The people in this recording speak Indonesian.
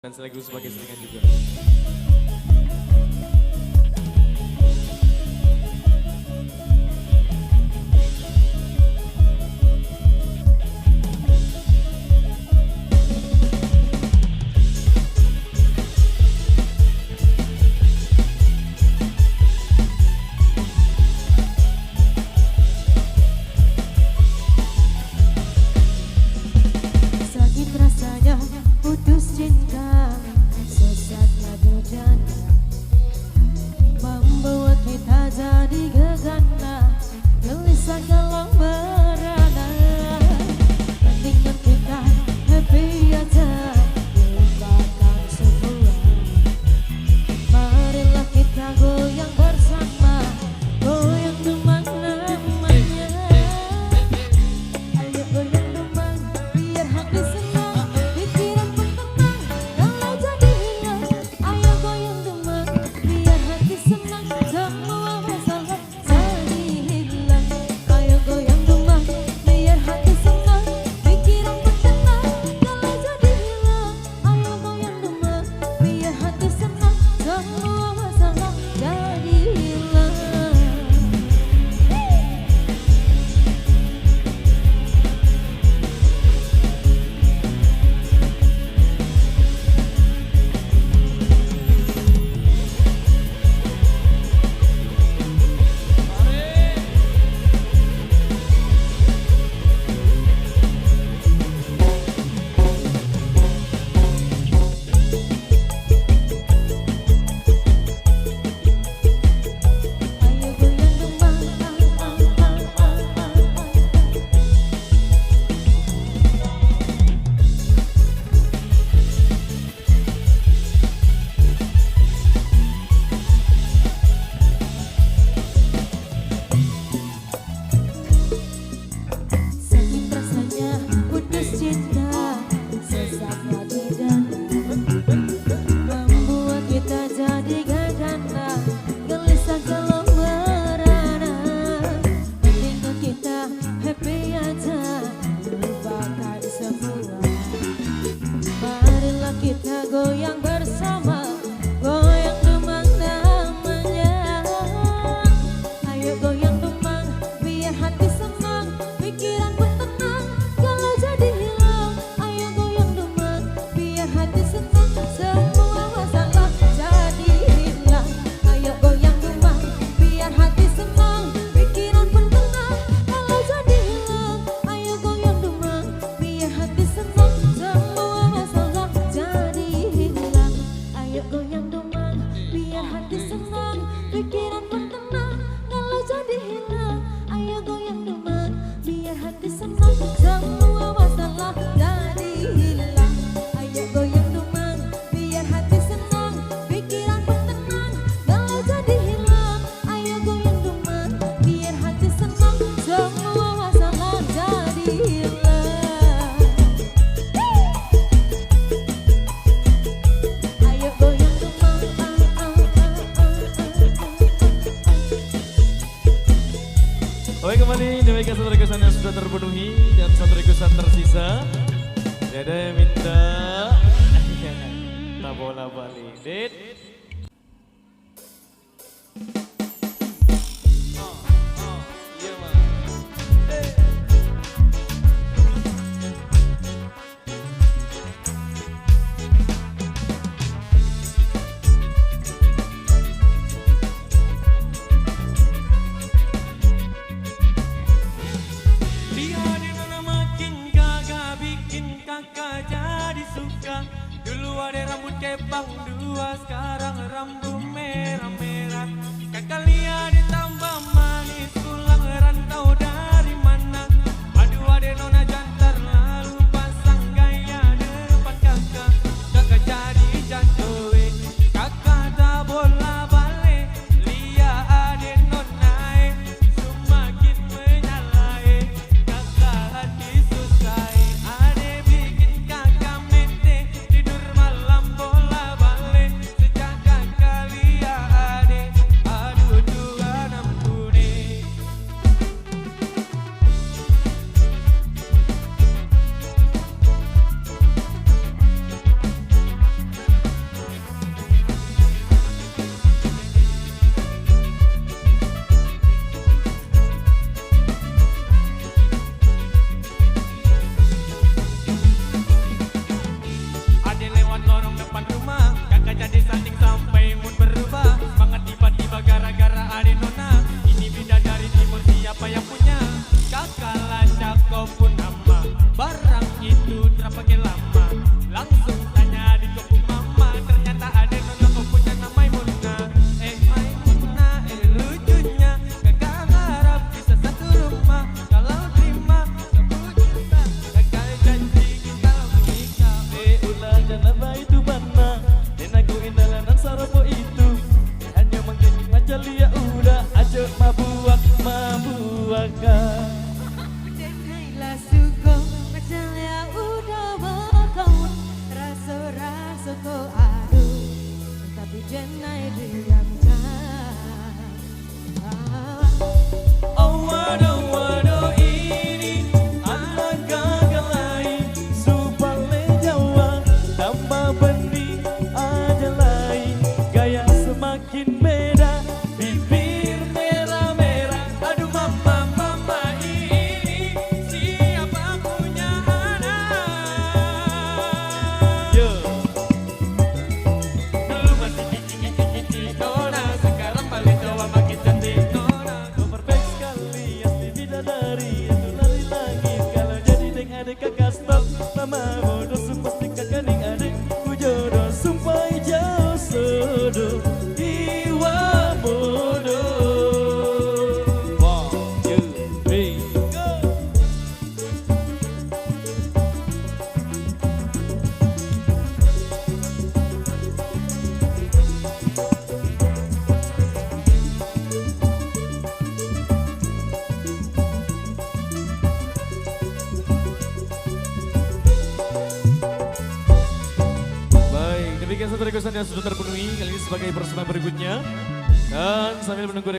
dan sekaligus sebagai selingan juga. Sakit rasanya putus cinta, sesatnya dudanya membuat kita jadi gegana, gelisah kalau merana. Mendingan kita happy aja, lupakan semua. Marilah kita goyang bersama, goyang demang namanya. Ayo goyang demang, biar hati senang, pikiran pun tenang. Kalau jadi hilang, ayo goyang demang, biar hati senang, semua masalah jadi hilang. Ayo goyang demang, biar hati senang, pikiran pun tenang. Kalau jadi hilang, ayo goyang demang, biar hati senang, semua masalah jadi hilang. Ayo goyang demang, sakit rasanya putus cinta, sesatnya di dada, membuat kita jadi gegana, gelisah kalau merana. Mendingan kita happy aja, lupakan semua. Marilah kita goyang bersama, goyang demang namanya. Ayo goyang demang, biar hati senang, pikiran pun tenang. Kalau jadi hilang, ayo goyang demang, biar hati senang, semua masalah jadi hilang. Ayo goyang demang, biar hati senang, pikiran pun tenang. Kalau jadi hilang, ayo goyang demang, biar hati senang, semua masalah jadi hilang. Ayo goyang demang, biar hati senang, pikiran pun tenang. Kalau jadi hilang, ayo goyang demang, biar hati senang, semua masalah jadi hilang. Ayo goyang demang, biar hati senang, pikiran pun tenang. Kalau jadi hilang, ayo goyang demang, biar hati senang, semua masalah jadi hilang. Ayo goyang demang, Oke, kembali demikian satu requestan yang sudah terpenuhi dan satu requestan tersisa. Dede minta tak bola balik. Dit. Iya mah. Dia di mana makin kagak bikin kakak jadi suka. Dulu ada rambut kepang dua, sekarang rambut merah-merah. Kakak lihat ditambah manis, pulang rantau dari mana? Aduh ada nona jantar lalu pasang gaya depan kakak. Kakak jadi jantowe, kakak tak bola balik. Lihat ada nona semakin menyalai. Kakak hati susah, ade bikin kakak mente, tidur malam bola balik. Sejak kakak lihat ade, aduh Tuhan ampuni. jenai diamkan. Oh waduh waduh ini anak gagal lain supale Jawa tambah bening ada lain gaya semakin beda bibir merah-merah aduh mama mama ini siapa punya anak Yo. dulu masih kiki-kiki nona sekarang balik Jawa makin cantik nona Perfect sekali asli bidadari itu lari langit kalau jadi deng adek kakak stop mama bodoh sumpah stik kakak deng adek ku jodoh sumpah jauh sodo iwa bodoh 1, 2, 3, go. Baik, demikian satu requestan yang sudah terpenuhi kali ini sebagai persembahan berikutnya. Dan sambil menunggu